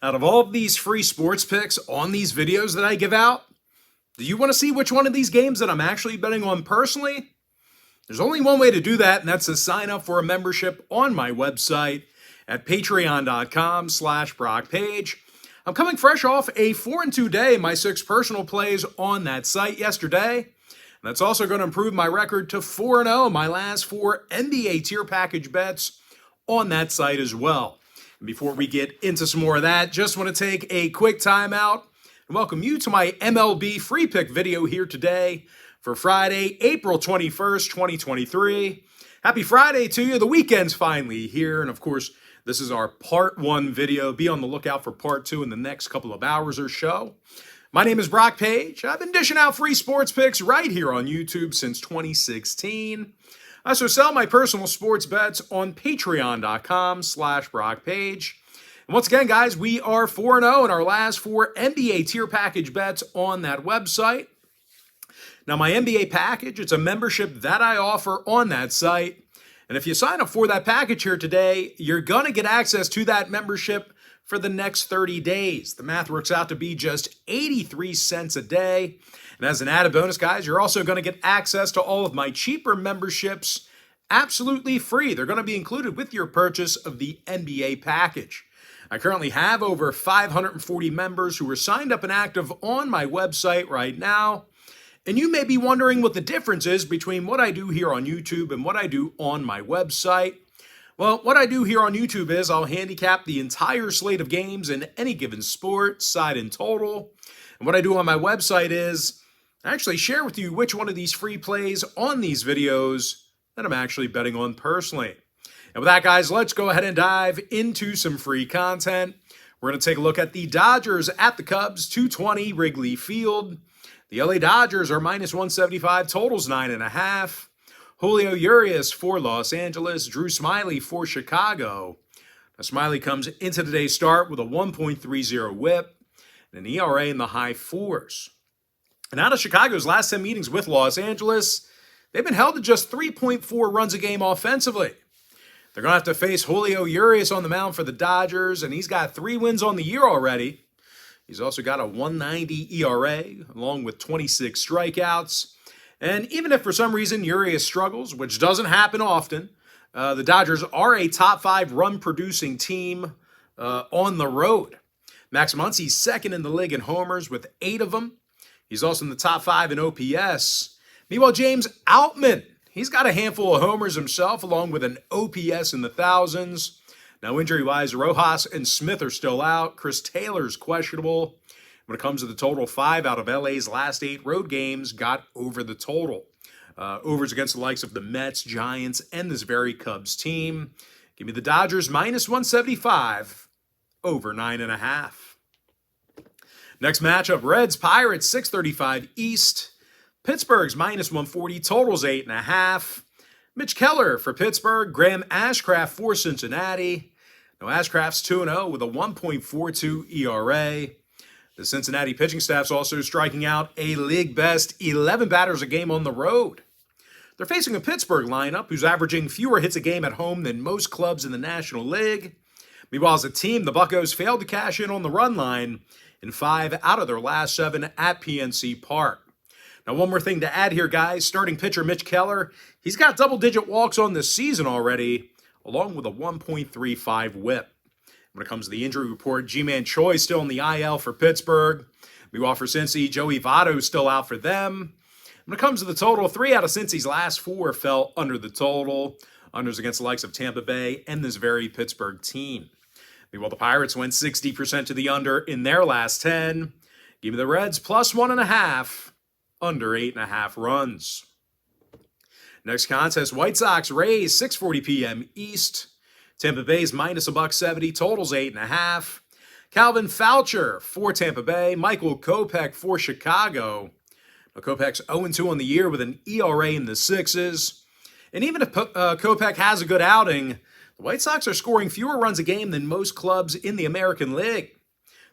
Out of all of these free sports picks on these videos that I give out, do you want to see which one of these games that I'm actually betting on personally? There's only one way to do that, and that's to sign up for a membership on my website at pt.1 I'm coming fresh off a 4-2 day, my 6 personal plays on that site yesterday. And that's also going to improve my record to 4-0, my last 4 NBA tier package bets on that site as well. And before we get into some more of that, just want to take a quick time out and welcome you to my MLB free pick video here today for Friday, April 21st, 2023. Happy Friday to you. The weekend's finally here. And of course, this is our part 1 video. Be on the lookout for part 2 in the next couple of hours or so. My name is Brock Page. I've been dishing out free sports picks right here on YouTube since 2016. I also sell my personal sports bets on patreon.com/BrockPage. And once again, guys, we are 4-0 in our last 4 NBA tier package bets on that website. Now, my NBA package, it's a membership that I offer on that site. And if you sign up for that package here today, you're going to get access to that membership for the next 30 days. The math works out to be just 83 cents a day. And as an added bonus, guys, you're also going to get access to all of my cheaper memberships absolutely free. They're going to be included with your purchase of the NBA package. I currently have over 540 members who are signed up and active on my website right now. And you may be wondering what the difference is between what I do here on YouTube and what I do on my website. Well, what I do here on YouTube is I'll handicap the entire slate of games in any given sport, side and total. And what I do on my website is I actually share with you which one of these free plays on these videos that I'm actually betting on personally. And with that, guys, let's go ahead and dive into some free content. We're going to take a look at the Dodgers at the Cubs, 220 Wrigley Field. The LA Dodgers are minus 175, totals 9.5. Julio Urias for Los Angeles, Drew Smyly for Chicago. Now, Smyly comes into today's start with a 1.30 whip and an ERA in the high 4s. And out of Chicago's last 10 meetings with Los Angeles, they've been held to just 3.4 runs a game offensively. They're going to have to face Julio Urias on the mound for the Dodgers, and he's got 3 wins on the year already. He's also got a 1.90 ERA, along with 26 strikeouts. And even if for some reason Urias struggles, which doesn't happen often, the Dodgers are a top 5 run-producing team on the road. Max Muncy's second in the league in homers with 8 of them. He's also in the top 5 in OPS. Meanwhile, James Outman, he's got a handful of homers himself, along with an OPS in the thousands. Now, injury-wise, Rojas and Smith are still out. Chris Taylor's questionable. When it comes to the total, 5 out of LA's last 8 road games got over the total. Overs against the likes of the Mets, Giants, and this very Cubs team. Give me the Dodgers minus 175, over 9.5. Next matchup, Reds, Pirates, 635 East. Pittsburgh's minus 140, totals 8.5. Mitch Keller for Pittsburgh, Graham Ashcraft for Cincinnati. Now, Ashcraft's 2-0 with a 1.42 ERA. The Cincinnati pitching staff's also striking out a league-best 11 batters a game on the road. They're facing a Pittsburgh lineup who's averaging fewer hits a game at home than most clubs in the National League. Meanwhile, as a team, the Buccos failed to cash in on the run line in 5 out of their last 7 at PNC Park. Now, one more thing to add here, guys. Starting pitcher Mitch Keller, he's got double-digit walks on this season already, along with a 1.35 whip. When it comes to the injury report, G-Man Choi still in the IL for Pittsburgh. Meanwhile, for Cincy, Joey Votto's still out for them. When it comes to the total, 3 out of Cincy's last 4 fell under the total. Unders against the likes of Tampa Bay and this very Pittsburgh team. Meanwhile, the Pirates went 60% to the under in their last 10. Give me the Reds plus 1.5. Under 8.5 runs. Next contest, White Sox, Rays, 6:40 p.m. East. Tampa Bay's minus $1.70, totals 8.5. Calvin Foucher for Tampa Bay. Michael Kopech for Chicago. Now, Kopech's 0-2 on the year with an ERA in the 6s. And even if Kopech has a good outing, the White Sox are scoring fewer runs a game than most clubs in the American League.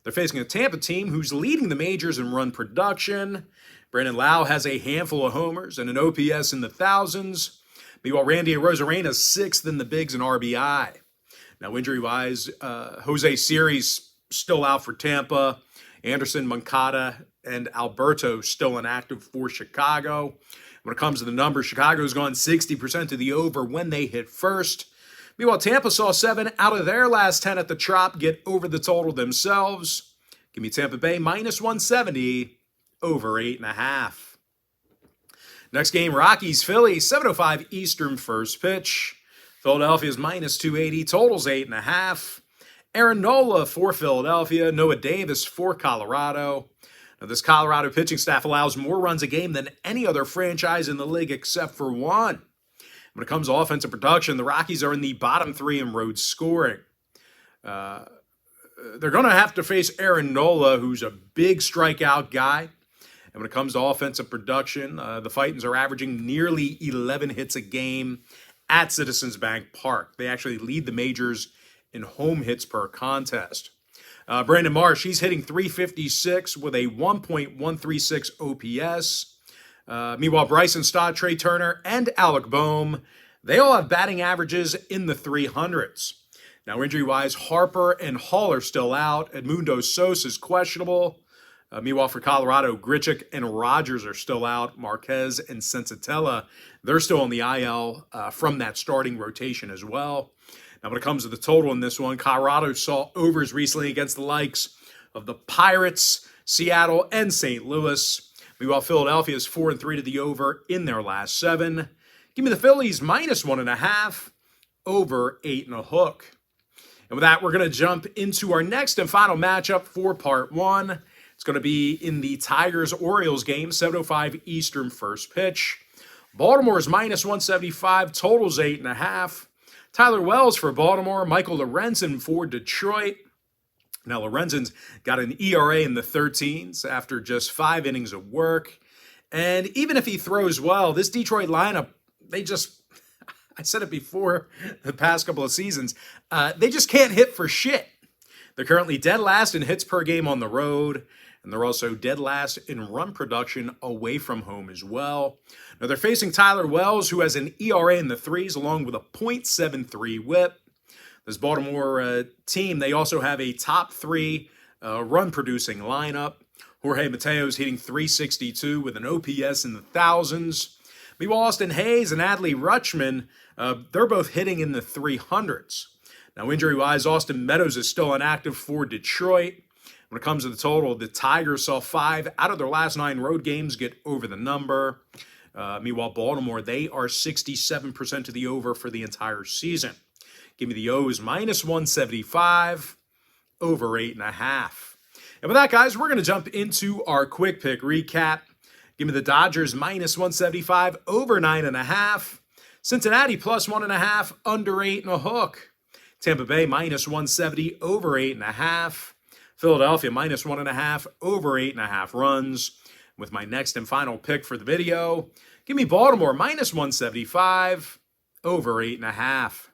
They're facing a Tampa team who's leading the majors in run production. Brandon Lau has a handful of homers and an OPS in the thousands. Meanwhile, Randy Arozarena's 6th in the bigs in RBI. Now, injury-wise, Jose Siri's still out for Tampa. Anderson, Moncada, and Alberto still inactive for Chicago. When it comes to the numbers, Chicago's gone 60% to the over when they hit first. Meanwhile, Tampa saw 7 out of their last 10 at the Trop get over the total themselves. Give me Tampa Bay minus 170, over 8.5. Next game, Rockies, Phillies, 7:05 Eastern first pitch. Philadelphia's minus 280, totals 8.5. Aaron Nola for Philadelphia, Noah Davis for Colorado. Now, this Colorado pitching staff allows more runs a game than any other franchise in the league except for one. When it comes to offensive production, the Rockies are in the bottom 3 in road scoring. They're going to have to face Aaron Nola, who's a big strikeout guy. And when it comes to offensive production, the Fightins are averaging nearly 11 hits a game at Citizens Bank Park. They actually lead the majors in home hits per contest. Brandon Marsh, he's hitting .356 with a 1.136 OPS. Meanwhile, Bryson Stott, Trey Turner, and Alec Boehm, they all have batting averages in the 300s. Now, injury-wise, Harper and Hall are still out. Edmundo Sosa is questionable. Meanwhile, for Colorado, Grichuk and Rogers are still out. Marquez and Sensatella, they're still on the IL from that starting rotation as well. Now, when it comes to the total in this one, Colorado saw overs recently against the likes of the Pirates, Seattle, and St. Louis. Meanwhile, Philadelphia is 4-3 to the over in their last 7. Give me the Phillies minus 1.5, over 8.5. And with that, we're going to jump into our next and final matchup for part 1. It's going to be in the Tigers-Orioles game, 7:05 Eastern first pitch. Baltimore's minus 175, totals 8.5. Tyler Wells for Baltimore, Michael Lorenzen for Detroit. Now, Lorenzen's got an ERA in the 13s after just 5 innings of work. And even if he throws well, this Detroit lineup, I said it before the past couple of seasons, they just can't hit for shit. They're currently dead last in hits per game on the road, and they're also dead last in run production away from home as well. Now, they're facing Tyler Wells, who has an ERA in the 3s, along with a .73 whip. This Baltimore team, they also have a top 3 run-producing lineup. Jorge Mateo's hitting .362 with an OPS in the thousands. Meanwhile, Austin Hayes and Adley Rutschman, they're both hitting in the 300s. Now, injury-wise, Austin Meadows is still inactive for Detroit. When it comes to the total, the Tigers saw 5 out of their last 9 road games get over the number. Meanwhile, Baltimore, they are 67% to the over for the entire season. Give me the O's minus 175, over 8.5. And with that, guys, we're going to jump into our quick pick recap. Give me the Dodgers minus 175, over 9.5. Cincinnati plus 1.5, under 8.5. Tampa Bay minus 170, over 8.5. Philadelphia minus 1.5, over 8.5 runs. With my next and final pick for the video, give me Baltimore minus 175, over 8.5.